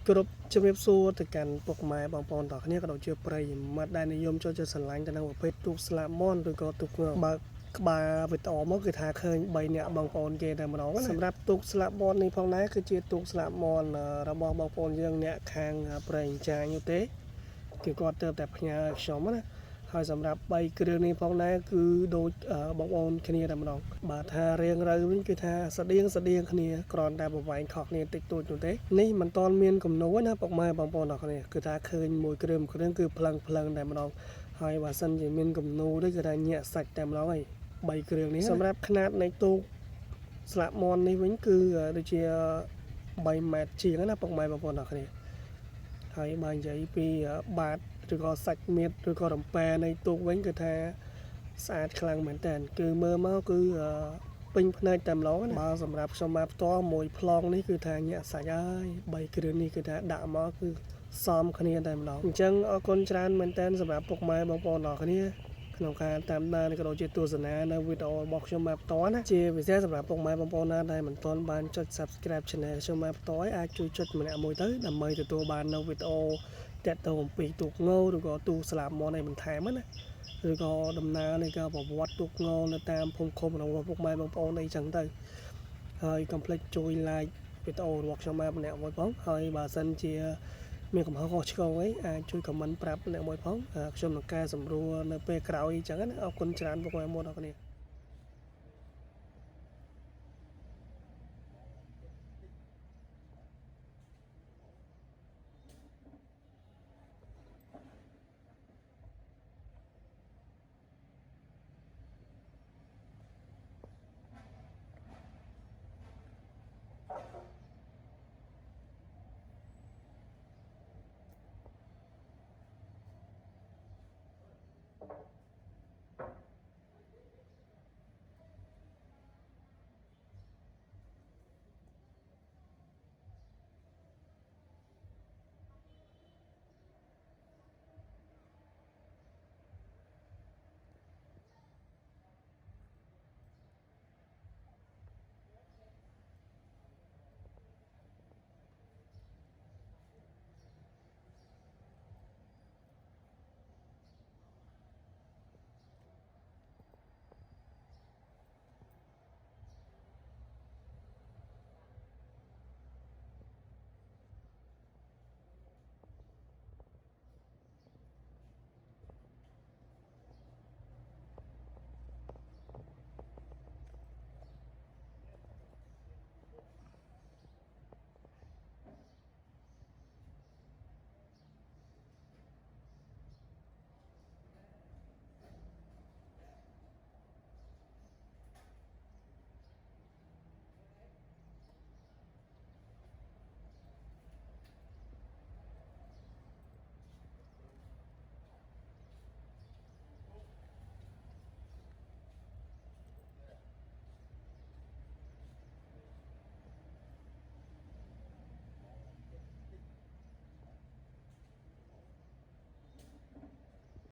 គ្រប់ជំរាបសួរទៅកាន់ពុកម៉ែបងប្អូនទាំងគ្នាក៏ដូចជាប្រិយមិត្តដែលនិយមចូលចិត្តស្រឡាញ់ទៅនឹងប្រភេទទូកស្លាបមន់ឬក៏ទូកបើក្បាលវីដេអូមកគឺថាឃើញ3នាក់បងប្អូនគេតែម្ដងសម្រាប់ទូកស្លាបមន់នេះផងដែរគឺជាទូកស្លាបមន់របស់បងប្អូនយើងអ្នកខាងប្រេងចាញនោះទេគឺគាត់ទៅតែផ្ញើខ្ញុំណាហើយសម្រាប់3គ្រឿងនេះផងដែរគឺដូចបងប្អូនគ្នាតែម្ដងបើថារៀងរើវិញគឺថាស្តៀងគ្នាគ្រាន់តែប្រវែងខុសគ្នាតិចតួចនោះទេនេះមិនតាន់មានគំនូណាពុកម៉ែបងប្អូនទាំងគ្នាគឺថាឃើញមួយគ្រឿងគឺផ្លឹងតែម្ដងហើយបើសិនជាមានគំនូទេគឺថាញាក់សាច់តែម្ដងហើយ3គ្រឿងនេះសម្រាប់ຂະຫນាតនៃទូកស្លាបមន់នេះវិញគឺដូចជា3ម៉ែត្រជាងណាពុកម៉ែបងប្អូនទាំងគ្នាហើយបើនិយាយពីបាតឬក៏សាច់មៀតឬក៏រំប៉ែនៃទូកវិញគឺថាស្អាតខ្លាំងមែនតើគឺមើលមកគឺពេញភ្នែកតែម្ដងណាបើសម្រាប់ខ្ញុំមកផ្ទាល់មួយប្លង់នេះគឺថាញាក់សាច់ហើយ3គ្រឿងនេះគឺថាដាក់មកគឺសមគ្នាតែម្ដងអញ្ចឹងអរគុណច្រើនមែនតើសម្រាប់ពុកម៉ែបងប្អូនទាំងគ្នាក្នុងការតាមដានក៏ដូចជាទស្សនានៅវីដេអូរបស់ខ្ញុំមកផ្ទាល់ណាជាពិសេសសម្រាប់ពុកម៉ែបងប្អូនណាដែលមិនទាន់បានចុច Subscribe Channel ខ្ញុំមកផ្ទាល់អាចជួយចុចម្នាក់មួយទៅដើម្បីទទួលបាននៅវីដេអូតាក់ទងអំពីទូកងឬក៏ទូកស្លាបមន់ឯបន្ថែមណាឬក៏ដំណើរនៃការប្រវត្តិទូកងនៅតាមភូមិឃុំរបស់ពុកម៉ែបងប្អូនអីចឹងទៅហើយកុំភ្លេចជួយ like វីដេអូរបស់ខ្ញុំមកម្នាក់មួយផងហើយបើសិនជាមានកំហុសខុសឆ្គងអីអាចជួយ comment ប្រាប់អ្នកមួយផងខ្ញុំនឹងកែសម្រួលនៅពេលក្រោយអញ្ចឹងណាអរគុណច្រើនពុកម៉ែបងប្អូនអរគ្នា